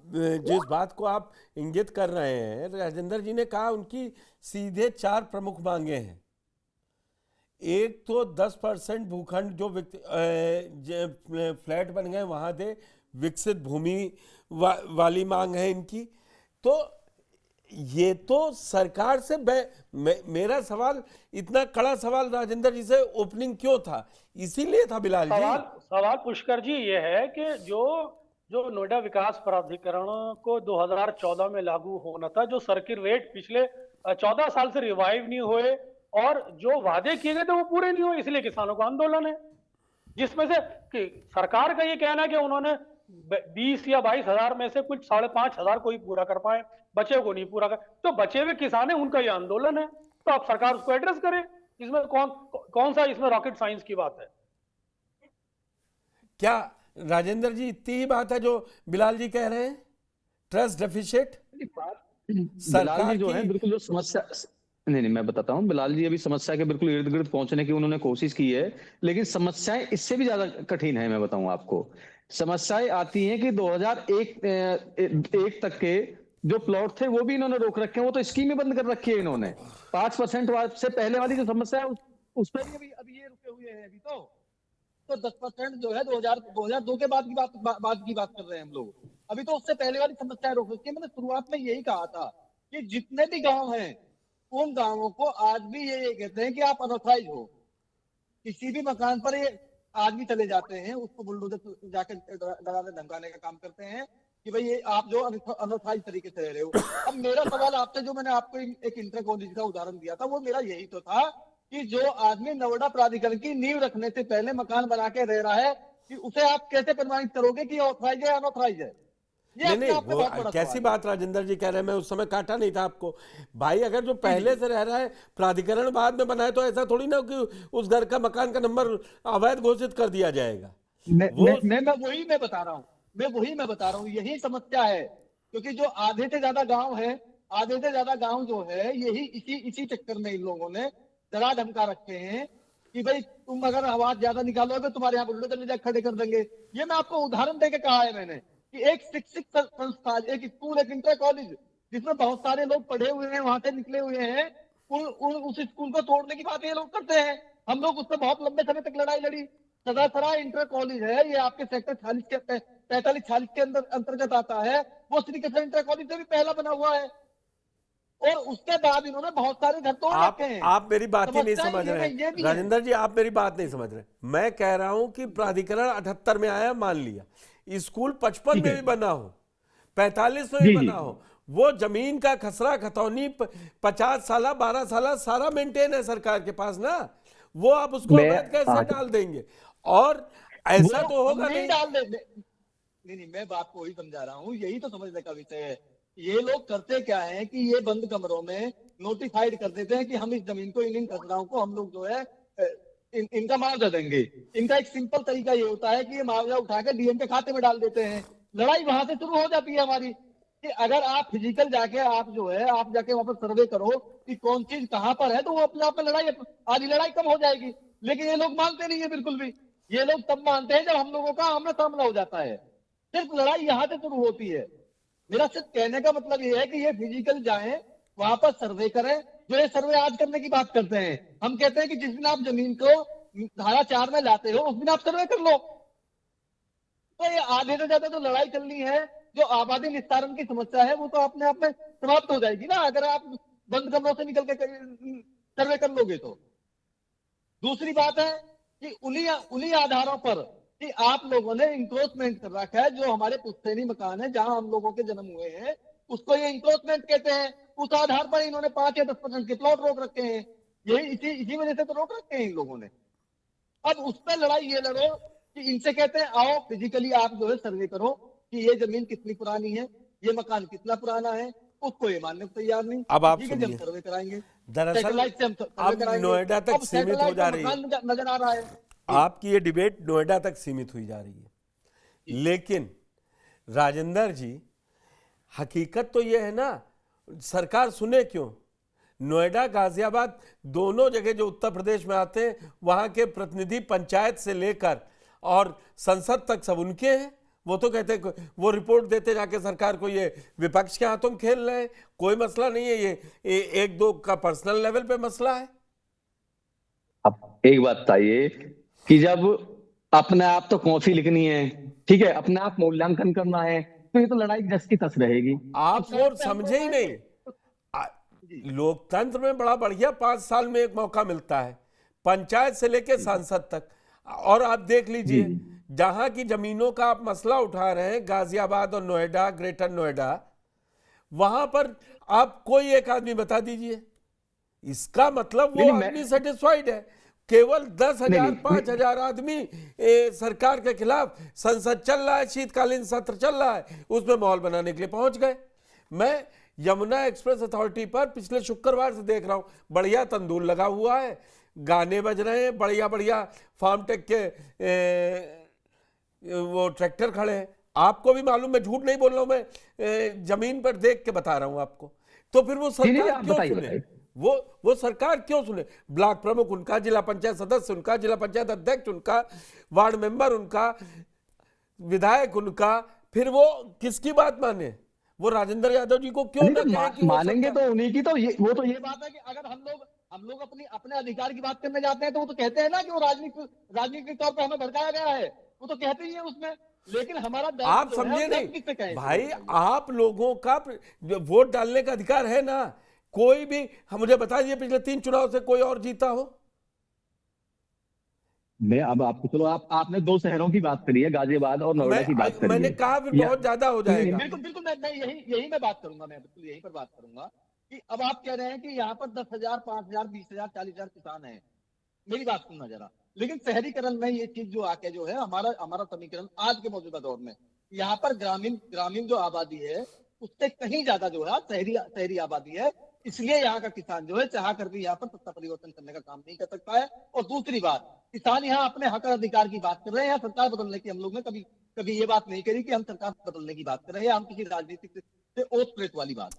जिस बात को आप इंगित कर रहे हैं, राजेंद्र जी ने कहा उनकी सीधे 4 प्रमुख मांगे हैं। एक तो 10% भूखंड जो फ्लैट बन गए वहां दे, विकसित भूमि वाली मांग है इनकी। तो ये तो सरकार से मेरा सवाल, इतना कड़ा सवाल राजेंद्र जी से ओपनिंग क्यों था, इसीलिए था बिलाल जी। सवाल पुष्कर जी ये है कि जो जो नोएडा विकास प्राधिकरण को 2014 में लागू होना था, जो सर्किल रेट पिछले 14 साल से रिवाइव नहीं हुए और जो वादे किए गए थे वो पूरे नहीं हुए, इसलिए किसानों का आंदोलन है। जिसमें से कि सरकार का ये कहना है कि उन्होंने 20 या 22 हजार में से कुछ 5,500 को ही पूरा कर पाए, बचे को नहीं पूरा कर, तो बचे हुए किसान है उनका ये आंदोलन है, तो आप सरकार उसको एड्रेस करे। इसमें कौन सा इसमें रॉकेट साइंस की बात है? क्या राजेंद्र जी इतनी ही बात है जो बिलाल जी कह रहे हैं, ट्रस्ट डेफिशिएट? बिलाल जी जो है बिल्कुल जो समस्या, नहीं मैं बताता हूँ। बिलाल जी अभी समस्या के बिल्कुल इर्द गिर्द पहुंचने की उन्होंने कोशिश की है, लेकिन समस्याएं इससे भी ज्यादा कठिन है। मैं बताऊं आपको, समस्याएं आती हैं कि 2001 तक के जो प्लॉट थे वो भी इन्होंने रोक रखे हैं, वो तो स्कीम ही बंद कर रखी है इन्होंने। 5% से पहले वाली जो समस्या है उस पर भी अभी ये रुके हुए हैं। अभी तो 10% जो है 2002 के बाद की बात कर रहे हैं हम लोग। अभी तो उससे पहले वाली समस्या रोक रखी है। मैंने शुरुआत में यही कहा था कि जितने भी गांव हैं उन गांवों को आज भी ये कहते हैं कि आप अनऑथराइज हो। किसी भी मकान पर ये आदमी चले जाते हैं, उसको बुलडोजर जाके डराने धमकाने का काम करते हैं कि भाई ये आप जो अनऑथराइज तरीके से रह रहे हो। अब मेरा सवाल आपसे, जो मैंने आपको एक इंटर कॉलेज का उदाहरण दिया था, वो मेरा यही तो था कि जो आदमी नोएडा प्राधिकरण की नींव रखने से पहले मकान बना के रह रहा है, कि उसे आप कैसे प्रमाणित करोगे कि ऑथराइज है अनऑथराइज है? नहीं, वो कैसी बात राजेंद्र जी कह रहे हैं, मैं उस समय काटा नहीं था आपको भाई। अगर जो पहले से रह रहा है, प्राधिकरण बाद में बनाए, तो ऐसा थोड़ी ना कि उस घर का मकान का नंबर अवैध घोषित कर दिया जाएगा। मैं बता रहा हूँ यही समस्या है। क्योंकि जो आधे से ज्यादा गांव जो है, यही इसी चक्कर में इन लोगों ने डरा धमका रखे हैं कि भाई तुम अगर आवाज ज्यादा निकालोगे तुम्हारे यहाँ बुलडोजर ले जाकर खड़े कर देंगे। ये मैं आपको उदाहरण देके कहा है मैंने कि एक शिक्षित संस्था, एक स्कूल, एक इंटर कॉलेज जिसमें बहुत सारे लोग पढ़े हुए हैं, वहां से निकले हुए हैं, उस स्कूल को तोड़ने की बात ये लोग करते हैं। हम लोग उससे बहुत लंबे समय तक लड़ाई लड़ी। सदासरा इंटर कॉलेज है, ये आपके सेक्टर 45-46 के अंतर्गत आता है। वो श्री कृष्ण इंटर कॉलेज से भी पहला बना हुआ है, और उसके बाद इन्होंने बहुत सारे घर तोड़ रखे हैं। आप मेरी बात ही नहीं समझ रहे हैं राजेंद्र जी, आप मेरी बात नहीं समझ रहे। मैं कह रहा हूं कि प्राधिकरण 78 में आया, मान लिया, स्कूल 55 में भी बना हो, 45 में भी बना हो, वो जमीन का खसरा खतौनी 50 साल 12 साल सारा मेंटेन है सरकार के पास ना, वो आप उसको अवैध कैसे डाल देंगे? और ऐसा तो होगा नहीं। नहीं, मैं बात को वही समझा रहा हूँ, यही तो समझने का विषय है। ये लोग करते क्या है कि ये बंद कमरों में नोटिफाइड कर देते हैं कि हम इस जमीन को, इन खसराओं को हम लोग जो है इनका मुआवजा देंगे। इनका एक सिंपल तरीका ये होता है कि ये मुआवजा उठा के डीएम के खाते में डाल देते हैं। लड़ाई वहां से शुरू हो जाती है हमारी कि अगर आप फिजिकल जाके आप जाके वहां पर सर्वे करो कि कौन चीज कहाँ पर है, तो वो अपने आप में आधी लड़ाई कम हो जाएगी। लेकिन ये लोग मानते नहीं है बिल्कुल भी। ये लोग तब मानते हैं जब हम लोगों का आमना सामना हो जाता है। सिर्फ लड़ाई यहाँ से शुरू होती है। मेरा सिर्फ कहने का मतलब ये है कि ये फिजिकल जाएं, वहां पर सर्वे करें। जो ये सर्वे आज करने की बात करते हैं, हम कहते हैं कि जिस दिन आप जमीन को धारा 4 में लाते हो उस दिन आप सर्वे कर लो। तो ये आधे से ज्यादा जो लड़ाई चलनी है, जो आबादी निस्तारण की समस्या है, वो तो अपने आप में समाप्त हो जाएगी ना, अगर आप बंद कमरों से निकल के सर्वे कर लोगे तो। दूसरी बात है कि उन्हीं आधारों पर कि आप लोगों ने इंक्रोचमेंट कर रखा है, जो हमारे पुश्तैनी मकान है जहां हम लोगों के जन्म हुए हैं, उसको ये इंक्रोचमेंट कहते हैं। उस आधार पर इन्होंने 5 या 10% के प्लॉट रोक रखे हैं। यही इसी वजह से तो रोक रखे हैं इन लोगों ने। अब उस पर लड़ाई ये लड़ो कि इनसे कहते हैं आओ फिजिकली आप जो है सर्वे करो कि ये जमीन कितनी पुरानी है, ये मकान कितना पुराना है, उसको ये मानने को तैयार नहीं। अब आप सुनिए, सर्वे कराएंगे, दरअसल अब नोएडा तक सीमित हो जा रही है, नजर आ रहा है। आपकी ये डिबेट नोएडा तक सीमित हुई जा रही है। लेकिन राजेंद्र जी, हकीकत तो ये है ना, सरकार सुने क्यों? नोएडा गाजियाबाद दोनों जगह जो उत्तर प्रदेश में आते हैं, वहां के प्रतिनिधि पंचायत से लेकर और संसद तक सब उनके हैं, वो तो कहते वो रिपोर्ट देते जाके सरकार को, ये विपक्ष के हाथों में खेल रहे हैं, कोई मसला नहीं है, ये एक दो का पर्सनल लेवल पे मसला है। अब एक बात बताइए कि जब अपने आप तो कॉफी लिखनी है, ठीक है, अपने आप मूल्यांकन करना है, तो ये तो लड़ाई जस की तस रहेगी। आप और समझे ही नहीं, लोकतंत्र में बड़ा बढ़िया 5 साल में एक मौका मिलता है, पंचायत से लेके सांसद तक। और आप देख लीजिए, जहां की जमीनों का आप मसला उठा रहे हैं, गाजियाबाद और नोएडा, ग्रेटर नोएडा, वहां पर आप कोई एक आदमी बता दीजिए, इसका मतलब वो आदमी सेटिस्फाइड है। केवल 10,000 5,000 आदमी सरकार के खिलाफ, संसद चल रहा है, शीतकालीन सत्र चल रहा है, उसमें माहौल बनाने के लिए पहुंच गए। मैं यमुना एक्सप्रेस अथॉरिटी पर पिछले शुक्रवार से देख रहा हूं, बढ़िया तंदूर लगा हुआ है, गाने बज रहे हैं, बढ़िया बढ़िया फार्म टेक के वो ट्रैक्टर खड़े हैं। आपको भी मालूम, मैं झूठ नहीं बोल रहा हूं, मैं जमीन पर देख के बता रहा हूं आपको। तो फिर वो सरकार क्यों सुने? वो सरकार क्यों सुने? ब्लॉक प्रमुख उनका, जिला पंचायत सदस्य उनका, जिला पंचायत अध्यक्ष उनका, वार्ड मेंबर उनका, विधायक उनका, फिर वो किसकी बात माने? वो राजेंद्र यादव जी को क्यों ना कहे कि मानेंगे? तो उन्हीं की तो ये बात है कि अगर हम लोग अपने अधिकार की बात करने जाते हैं तो वो तो कहते हैं ना कि वो राजनीतिक तौर पर हमें भड़काया गया है, वो तो कहते ही है उसमें। लेकिन हमारा आप समझे नहीं भाई, आप लोगों का वोट डालने का अधिकार है ना। कोई भी मुझे बता दीजिए पिछले 3 चुनाव से कोई और जीता हो? मैं अब आपको, चलो आपने 2 शहरों की बात करी है, गाजियाबाद और नोएडा की बात करी है। मैंने कहा फिर बहुत ज्यादा हो जाएगा। बिल्कुल मैं यही मैं बात करूंगा, मैं बिल्कुल यही पर बात करूंगा कि अब आप कह रहे हैं कि यहाँ पर 10,000 5,000 20,000 40,000 किसान हैं। मेरी बात सुनना जरा। लेकिन शहरीकरण में ये चीज जो आके जो है, हमारा समीकरण आज के मौजूदा दौर में, यहाँ पर ग्रामीण जो आबादी है उससे कहीं ज्यादा जो है शहरी आबादी है। इसलिए यहाँ का किसान जो है चाह कर भी यहाँ पर सत्ता परिवर्तन करने का काम नहीं कर सकता है। और दूसरी बात, किसान यहाँ अपने हक और अधिकार की बात कर रहे हैं, सरकार बदलने की हम लोग ने कभी ये बात नहीं करी कि हम सरकार बदलने की बात कर रहे हैं, हम किसी राजनीतिक से ओत प्रेत वाली बात।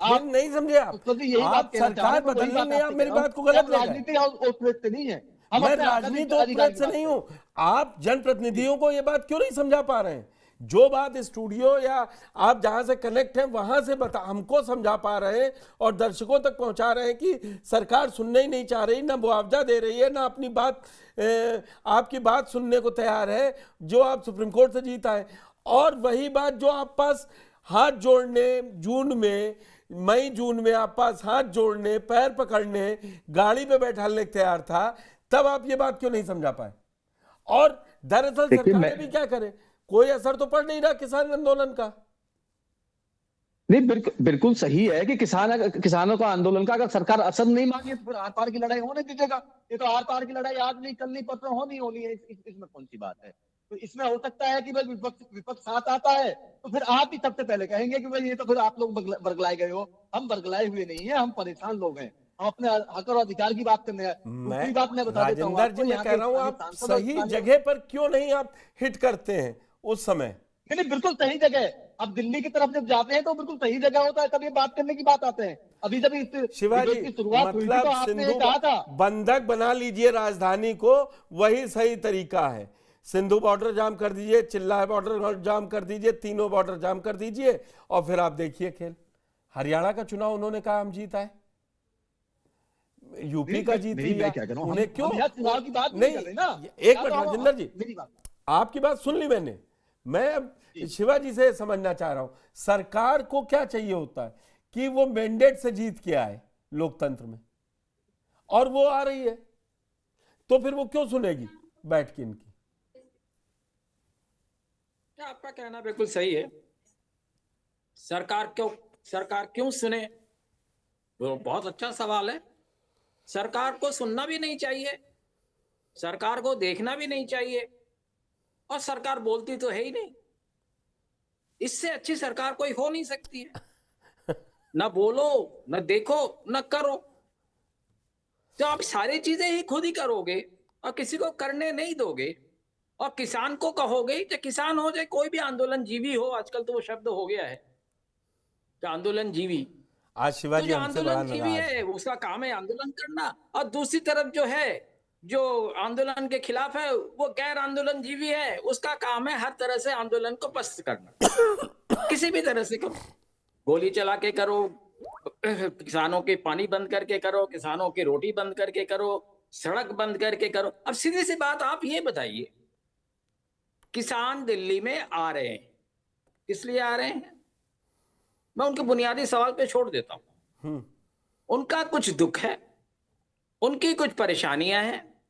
आप नहीं समझे, आप सरकार बदलने में, आप मेरी बात को गलत ले गए। राजनीति ओत प्रेत से नहीं है, मैं राजनीति ओत प्रेत से नहीं हूं। आप जनप्रतिनिधियों को ये बात क्यों नहीं समझा पा रहे हैं? जो बात स्टूडियो या आप जहां से कनेक्ट हैं वहां से हमको समझा पा रहे हैं और दर्शकों तक पहुंचा रहे हैं कि सरकार सुनने ही नहीं चाह रही, ना मुआवजा दे रही है, ना अपनी बात आपकी बात सुनने को तैयार है जो आप सुप्रीम कोर्ट से जीता है। और वही बात जो आप पास हाथ जोड़ने मई जून में आप पास हाथ जोड़ने, पैर पकड़ने, गाड़ी पे बैठाने तैयार था, तब आप ये बात क्यों नहीं समझा पाए? और दरअसल सरकारें भी क्या करें, कोई असर तो पड़ नहीं रहा किसान आंदोलन का। नहीं, बिल्कुल सही है कि किसानों का आंदोलन का अगर सरकार असर नहीं मांगे तो फिर आर पार की लड़ाई होने दीजिएगा। ये तो आर पार की लड़ाई आज नहीं, कल नहीं, परसों होनी है। इसमें कौन सी बात है? तो इसमें हो सकता है कि भाई विपक्ष साथ आता है तो फिर आप ही सबसे पहले कहेंगे कि भाई ये तो फिर आप लोग बरगलाए गए हो। हम बरगलाए हुए नहीं है, हम परेशान लोग हैं, हम अपने हक और अधिकार की बात करने हैं। दूसरी बात मैं बता देता हूँ, राजेंद्र जी मैं कह रहा हूँ, आप सही जगह पर क्यों नहीं आप हिट करते हैं उस समय? नहीं, बिल्कुल सही जगह। अब दिल्ली की तरफ जब जाते हैं तो बिल्कुल सही जगह होता है, तब ये बात करने की बात आते हैं। अभी जब शिवाजी की शुरुआत हुई थी तो आपने ये कहा था बंधक बना लीजिए राजधानी को, वही सही तरीका है। सिंधु बॉर्डर जाम कर दीजिए, चिल्ला बॉर्डर जाम कर दीजिए, तीनों बॉर्डर जाम कर दीजिए और फिर आप देखिए खेल। हरियाणा का चुनाव उन्होंने कहा हम जीता है, यूपी का जीत लिया, उन्हें क्यों चुनाव की बात नहीं कर रहे ना। एक मिनट राजेंद्र जी, आपकी बात सुन ली मैंने। मैं अब शिवाजी से समझना चाह रहा हूं, सरकार को क्या चाहिए होता है कि वो मैंडेट से जीत के आए लोकतंत्र में, और वो आ रही है तो फिर वो क्यों सुनेगी बैठ के इनकी? आपका कहना बिल्कुल सही है। सरकार क्यों सुने, वो बहुत अच्छा सवाल है। सरकार को सुनना भी नहीं चाहिए, सरकार को देखना भी नहीं चाहिए, और सरकार बोलती तो है ही नहीं। इससे अच्छी सरकार कोई हो नहीं सकती है। ना बोलो, ना देखो, ना करो। तो आप सारी चीजें ही खुद ही करोगे और किसी को करने नहीं दोगे, और किसान को कहोगे कि किसान हो जाए, कोई भी आंदोलन जीवी हो, आजकल तो वो शब्द हो गया है कि आंदोलन जीवी। आज शिवाजी तो आंदोलन जीवी है, उसका काम है आंदोलन करना। और दूसरी तरफ जो है जो आंदोलन के खिलाफ है वो गैर आंदोलन जीवी है, उसका काम है हर तरह से आंदोलन को पस्त करना, किसी भी तरह से करो, गोली चला के करो, किसानों के पानी बंद करके करो, किसानों की रोटी बंद करके करो, सड़क बंद करके करो। अब सीधी सी बात आप ये बताइए, किसान दिल्ली में आ रहे हैं, किस लिए आ रहे हैं? मैं उनके बुनियादी सवाल पे छोड़ देता हूं। उनका कुछ दुख है, उनकी कुछ परेशानियां हैं,